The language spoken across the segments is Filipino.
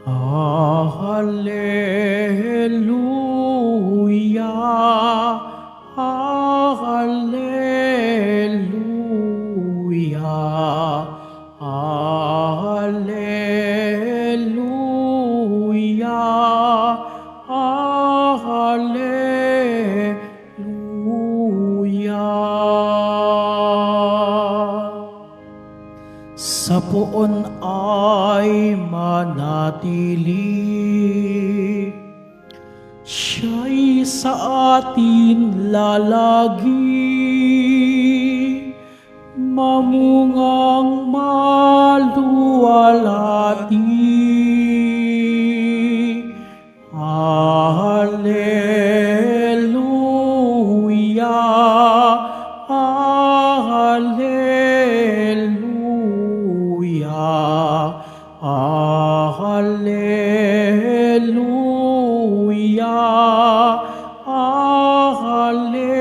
Hallelujah, Hallelujah, Hallelujah, Hallelujah. Sa poon ay manatili, siya'y sa atin lalagi, mamungang maluwalhati. Hallelujah, Hallelujah, Hallelujah, Hallelujah.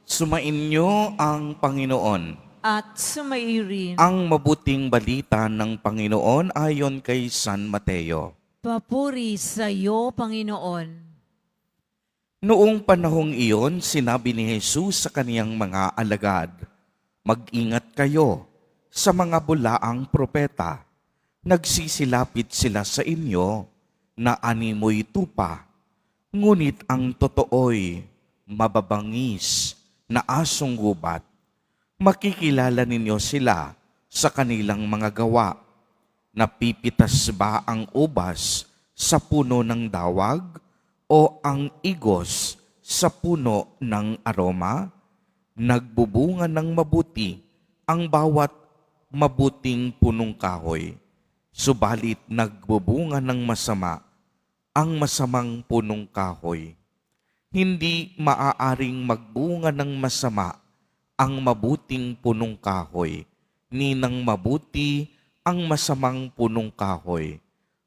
Sumainyo ang Panginoon. At sumairin. Ang mabuting balita ng Panginoon ayon kay San Mateo. Papuri sa iyo, Panginoon. Noong panahong iyon, sinabi ni Jesus sa kaniyang mga alagad, "Mag-ingat kayo sa mga bulaang propeta. Nagsisilapit sila sa inyo na animoy tupa, ngunit ang totoo'y mababangis na asong gubat. Makikilala ninyo sila sa kanilang mga gawa. Napipitas ba ang ubas sa puno ng dawag o ang igos sa puno ng aroma? Nagbubunga ng mabuti ang bawat mabuting punong kahoy. Subalit nagbubunga ng masama ang masamang punong kahoy. Hindi maaaring magbunga ng masama ang mabuting punong kahoy, ni ng mabuti ang masamang punong kahoy.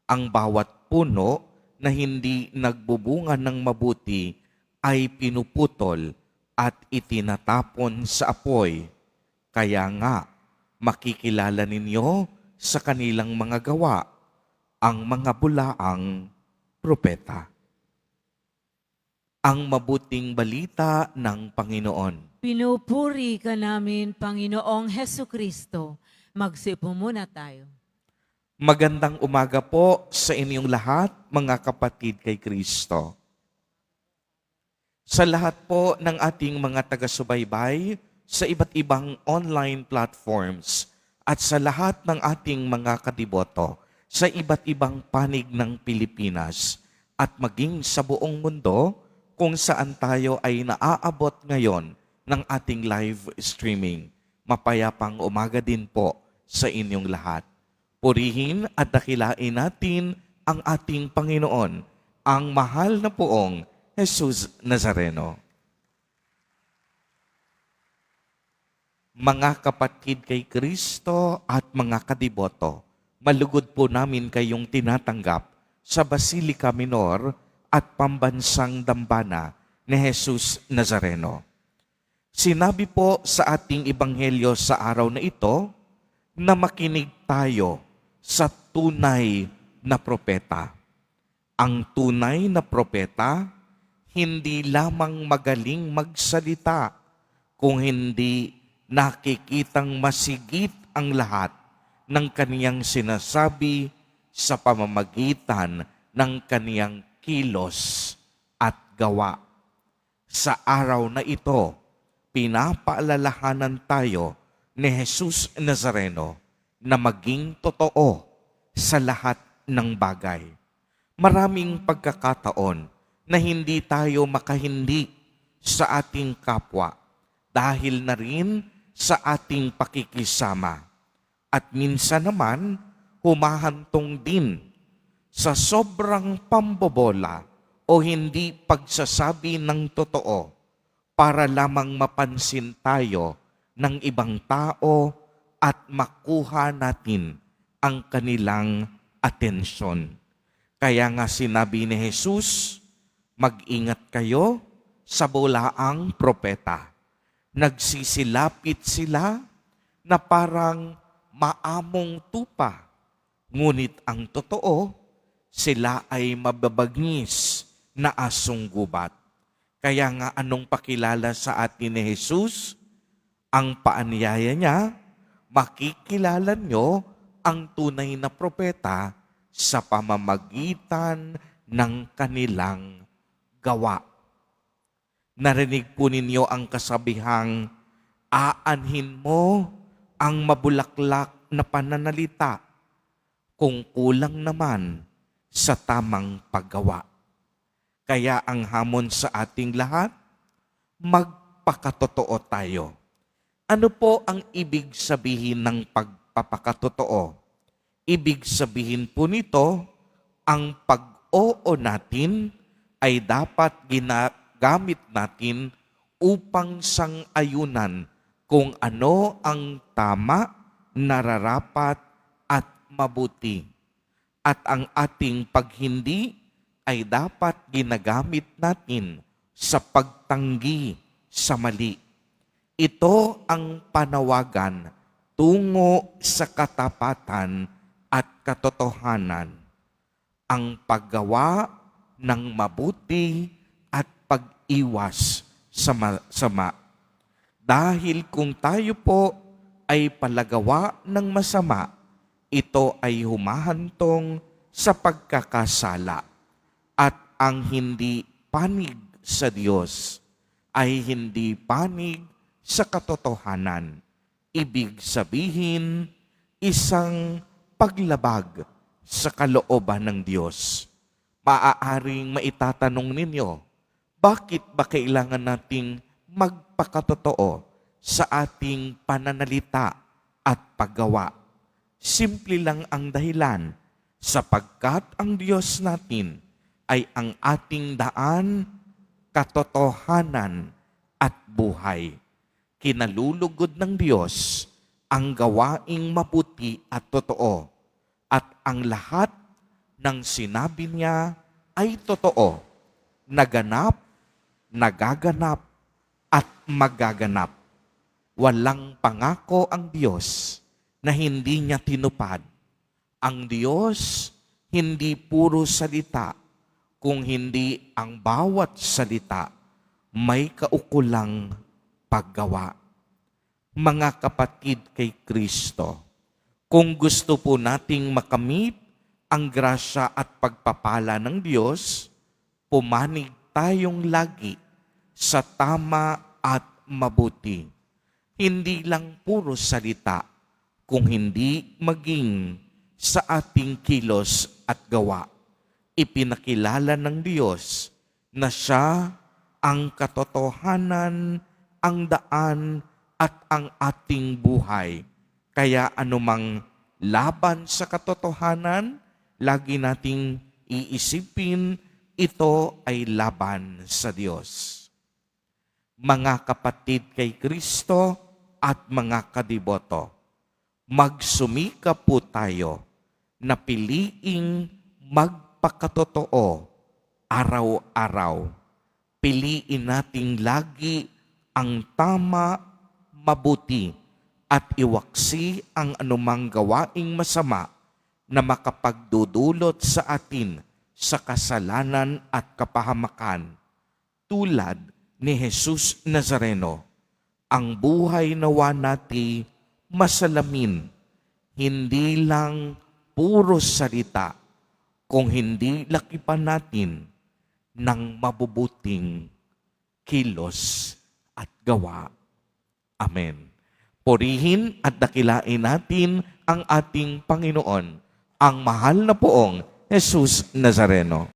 Ang bawat puno na hindi nagbubunga ng mabuti ay pinuputol at itinatapon sa apoy. Kaya nga, makikilala ninyo sa kanilang mga gawa ang mga bulaang propeta." Ang mabuting balita ng Panginoon. Pinupuri ka namin, Panginoong Hesukristo. Magsipo muna tayo. Magandang umaga po sa inyong lahat, mga kapatid kay Kristo. Sa lahat po ng ating mga taga-subaybay sa iba't ibang online platforms at sa lahat ng ating mga kadiboto sa iba't ibang panig ng Pilipinas at maging sa buong mundo kung saan tayo ay naaabot ngayon ng ating live streaming. Mapayapang umaga din po sa inyong lahat. Purihin at dakilain natin ang ating Panginoon, ang mahal na poong Jesus Nazareno. Mga kapatid kay Kristo at mga kadiboto, malugod po namin kayong tinatanggap sa Basilica Minor at Pambansang Dambana ni Jesus Nazareno. Sinabi po sa ating ebanghelyo sa araw na ito na makinig tayo sa tunay na propeta. Ang tunay na propeta, hindi lamang magaling magsalita, kung hindi nakikitang masigit ang lahat ng kaniyang sinasabi sa pamamagitan ng kaniyang kilos at gawa. Sa araw na ito, pinapaalalahanan tayo ni Jesus Nazareno na maging totoo sa lahat ng bagay. Maraming pagkakataon na hindi tayo makahindi sa ating kapwa dahil na rin sa ating pakikisama. At minsan naman, humahantong din sa sobrang pambobola o hindi pagsasabi ng totoo para lamang mapansin tayo ng ibang tao at makuha natin ang kanilang atensyon. Kaya nga sinabi ni Jesus, mag-ingat kayo sa bulaang propeta. Nagsisilapit sila na parang maamong tupa. Ngunit ang totoo, sila ay mababagnis na asong gubat. Kaya nga anong pakilala sa atin ni Jesus? Ang paanyaya niya, makikilala nyo ang tunay na propeta sa pamamagitan ng kanilang gawa. Narinig po ninyo ang kasabihang, aanhin mo ang mabulaklak na pananalita kung kulang naman sa tamang paggawa. Kaya ang hamon sa ating lahat, magpakatotoo tayo. Ano po ang ibig sabihin ng pagpapakatotoo? Ibig sabihin po nito, ang pag-oo natin ay dapat ginagamit natin upang sang-ayunan kung ano ang tama, nararapat at mabuti. At ang ating paghindi ay dapat ginagamit natin sa pagtanggi sa mali. Ito ang panawagan tungo sa katapatan at katotohanan. Ang paggawa ng mabuti at pag-iwas sa sama. Dahil kung tayo po ay palagawa ng masama, ito ay humahantong sa pagkakasala. At ang hindi panig sa Diyos ay hindi panig sa katotohanan. Ibig sabihin, isang paglabag sa kalooban ng Diyos. Maaaring maitatanong ninyo, bakit ba kailangan nating magpakatotoo sa ating pananalita at paggawa? Simple lang ang dahilan, sapagkat ang Diyos natin ay ang ating daan, katotohanan at buhay. Kinalulugod ng Diyos ang gawaing mabuti at totoo, at ang lahat ng sinabi niya ay totoo, naganap, nagaganap, at magaganap. Walang pangako ang Diyos na hindi niya tinupad. Ang Diyos hindi puro salita, kung hindi ang bawat salita may kaukulang paggawa. Mga kapatid kay Kristo, kung gusto po nating makamit ang grasya at pagpapala ng Diyos, pumanig tayong lagi sa tama at mabuti. Hindi lang puro salita, kung hindi maging sa ating kilos at gawa. Ipinakilala ng Diyos na siya ang katotohanan, ang daan at ang ating buhay. Kaya anumang laban sa katotohanan, lagi nating iisipin, ito ay laban sa Diyos. Mga kapatid kay Kristo at mga kadiboto, magsumika po tayo na piliing magpakatotoo araw-araw. Piliin nating lagi ang tama, mabuti, at iwaksi ang anumang gawaing masama na makapagdudulot sa atin sa kasalanan at kapahamakan. Tulad ni Jesus Nazareno, ang buhay nawa nati masalamin, hindi lang puro salita, kung hindi lakipan natin ng mabubuting kilos at gawa. Amen. Purihin at dakilain natin ang ating Panginoon, ang mahal na poong Jesus Nazareno.